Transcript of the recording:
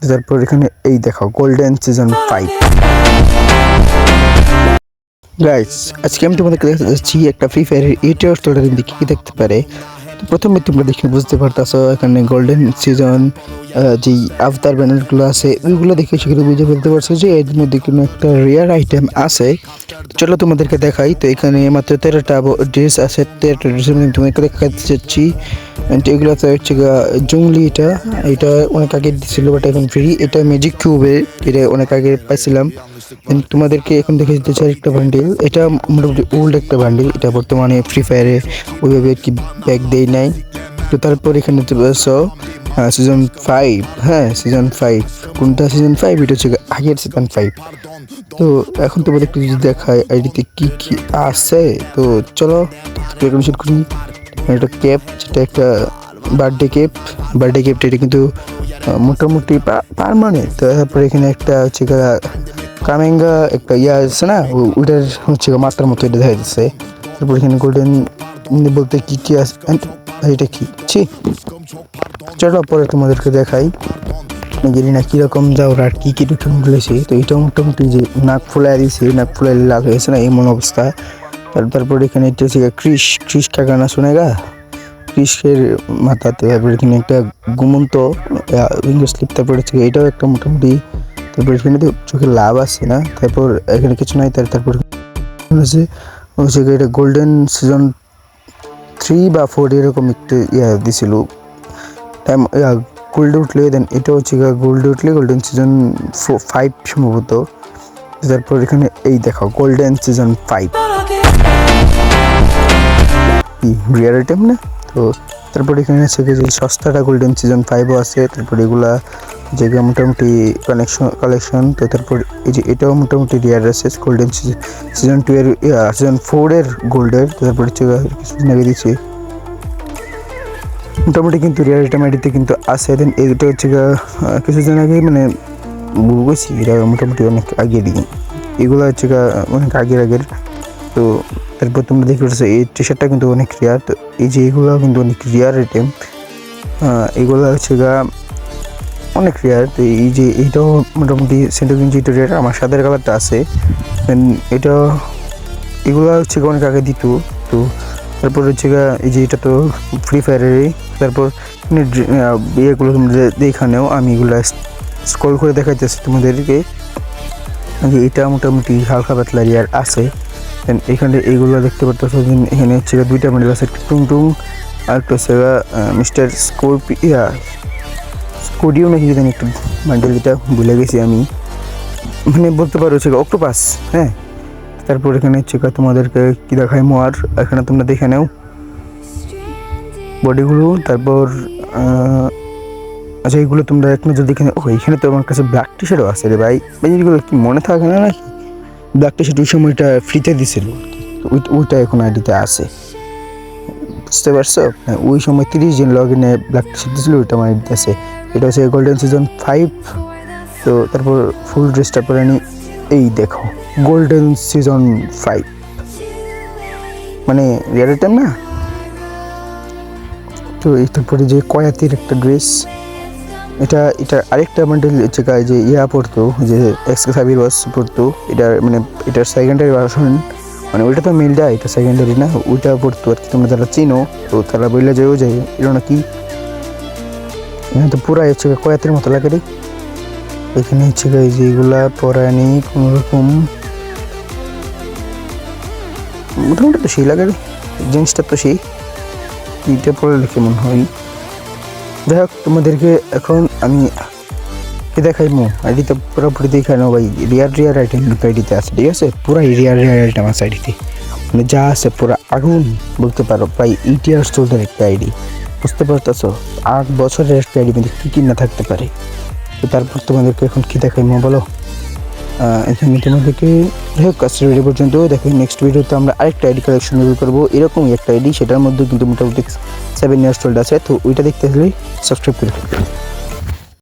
তারপর এখানে এই দেখো গোল্ডেন সিজন 5। গাইস আজকে আমি তোমাদেরকে দেখাতে যাচ্ছি একটা ফ্রি ফায়ারের ইউটিউব টিউটোরিয়াল কি দেখতে পারে। তো প্রথমে তোমরা দেখে বুঝতে পারতাছো এখানে গোল্ডেন সিজন যে আফতার ব্যানারগুলো আছে ওইগুলো দেখে সেগুলো বুঝে ফেলতে পারছো যে এর মধ্যে কোনো একটা রেয়ার আইটেম আছে। চলো তোমাদেরকে দেখাই। তো এখানে মাত্র 13টা ড্রেস আছে, 13টা ড্রেসের মধ্যে তোমাদেরকে দেখাতে চাচ্ছি। এগুলোতে হচ্ছে জঙ্গলি, এটা অনেক আগে দিচ্ছিল বাট এখন ফ্রি। এটা ম্যাজিক কিউবে, এটা অনেক আগে পাইছিলাম। তোমাদেরকে এখন দেখে দিতে চাই একটা বান্ডিল, এটা মোটামুটি ওল্ড একটা বান্ডিল, এটা বর্তমানে ফ্রি ফায়ারে ওইভাবে কি ব্যাক দেয় নাই। তো তারপর এখানে সিজন 5, হ্যাঁ সিজন 5, কোনটা সিজন 5? এটা হচ্ছে আগের সিজন 5। তো এখন তোমাদেরকে যদি দেখায় আইডিতে কি কি আছে, তো চলো শুট করি। একটা ক্যাপ, যেটা একটা বার্থডে কেপটা, এটা কিন্তু মোটামুটি পারমানেন্ট। তারপরে এখানে একটা হচ্ছে কামেঙ্গা একটা আছে না, ওইটার হচ্ছে মাত্রার মতো এটা দেখা যাচ্ছে। তারপর এখানে গোল্ডেন বলতে কি কি আছে, এটা কি চলো পরে তোমাদেরকে দেখাই জানি না কীরকম যাও আর কী কী রুটিন বলেছি। তো এটা মোটামুটি যে নাক ফুলাই দিয়েছে, নাক ফুলাই লাভ হয়েছে না এমন অবস্থা। তারপর এখানে এটা হচ্ছে ক্রিস কাগানা শুনে ক্রিসের মাথাতে। তারপর এখানে একটা ঘুমন্ত উইঙ্গার স্লিপ। তারপর হচ্ছে এটাও একটা মোটামুটি। তারপর এখানে তো চোখে লাভ আছে না, তারপর এখানে কিছু নাই। তারপর হচ্ছে এটা গোল্ডেন সিজন 3 বা 4 এরকম একটু দিছিল টাইম গোল্ডে উঠলে। দেন এটা হচ্ছে গোল্ডে উঠলে গোল্ডেন সিজন 5 সম্ভবত। তারপর এখানে এই দেখো গোল্ডেন সিজন 5 রিয়ার আইটেম না। তো তারপর এখানে আছে যে সস্তাটা গোল্ডেন সিজন 5ও আছে। তারপর এগুলা যেগুলো মোটামুটি কালেকশন। তো তারপর এই যে এটাও মোটামুটি রিয়ার আছে গোল্ডেন সিজন 2 এর সিজন 4 এর গোল্ডের। তারপর হচ্ছে কিছুদিন আগে দিচ্ছি মোটামুটি কিন্তু রিয়ার আইটেম আইডিতে কিন্তু আছে। দেন এইটা হচ্ছে কিছুদিন আগে মানে বুঝছি এটা মোটামুটি অনেক আগে দিই, এগুলো হচ্ছে অনেক আগের। তো তারপর তোমরা দেখতে পাচ্ছ এই টি শার্টটা কিন্তু অনেক রিয়ার। তো এই যে এগুলো কিন্তু অনেক রিয়ার আইটেম, এগুলো হচ্ছে অনেক রিয়ার। তো এই যে এইটাও মোটামুটি সেন্টোকিনজিটো রিয়ার, আমার সাদের কালারটা আছে। দেন এগুলো হচ্ছে অনেক আগে দিত। তো তারপর হচ্ছে এই যে এটা তো ফ্রি ফায়ারেরই। তারপর ইয়েগুলো তোমরা দেখানেও আমি এগুলো স্ক্রল করে দেখাইতেছি তোমাদেরকে। এটা মোটামুটি হালকা পাতলা রিয়ার আছে। দেন এখানে এইগুলো দেখতে পাচ্ছ, এখানে হচ্ছে 2টা মডেল আছে, টুং আর একটা হচ্ছে মিস্টার স্কোডিও নাকি জানি একটু মডেল, যেটা ভুলে গেছি আমি, মানে বলতে পারো হচ্ছে অক্টোপাস। হ্যাঁ তারপর এখানে হচ্ছে তোমাদেরকে কি দেখায় মোয়ার, এখানে তোমরা দেখে নাও বডিগুলো। তারপর আচ্ছা এইগুলো তোমরা এক নজর দেখে নাও। এখানে তো আমার কাছে ব্ল্যাক টি শার্টও আছে রে ভাই, এগুলো কি মনে থাকে না নাকি? ব্ল্যাক টি শার্ট ওই সময়টা ফ্রিতে দিছিল, ওইটা এখন আইডিতে আছে, বুঝতে পারছো? ওই সময় 30 জন লগ ইনে ব্ল্যাক টি শার্ট দিছিল, ওইটা আমার আইডিতে আছে। এটা হচ্ছে গোল্ডেন সিজন 5। তো তারপর ফুল ড্রেসটা পরে নি, এই দেখো গোল্ডেন সিজন 5, মানে রিয়ার আইটেম না। তো তারপরে যে কয়াতির একটা ড্রেস, এটা আরেকটা মডেল হচ্ছে যে পড়তো, যে এক্সকে সাবির ওয়াস পড়তো, এটা মানে এটার সেকেন্ডারি ভার্সন, মানে ওইটা তো মেলটা, এটা সেকেন্ডারি না, ওইটা পড়তো আর কি। তোমরা যারা চিনো তো তারা বললে যেও যায় এটা নাকি, এখানে তো পুরাই হচ্ছে কয়াতের মতো লাগে রে। এখানে হচ্ছে যে এগুলা পরানি কোনোরকম মোটামুটি তো সেই লাগে রে, জিনিসটা তো সেই, এইটা পড়লে কেমন হয়। যাই হোক তোমাদেরকে এখন আমি কি দেখাইমো, আইডিতে পুরোপুরি দেখানো ভাই, রিয়ার আইটেম আইডিতে আছে, ঠিক আছে? পুরাই রিয়ার আইটেম আছে আইডিতে, মানে যা আছে পুরো আগুন বলতে পারো। প্রায় 8 ইয়ার্স ওল্ডের একটা আইডি, বুঝতে পারতেছ? 8 বছরের একটা আইডি মধ্যে কী না থাকতে পারে। তো তারপর তোমাদেরকে এখন কি দেখাইমো বলো? এখানে তোমাদেরকে দেখো কাজটা ভিডিও পর্যন্ত দেখো। নেক্সট ভিডিওতে আমরা আরেকটা আইডি কালেকশন রিভিউ করবো, এরকমই একটা আইডি, সেটার মধ্যে কিন্তু মোটামুটি 7 ইয়ার্স ওল্ড আছে। তো ওইটা দেখতে হলে সাবস্ক্রাইব করে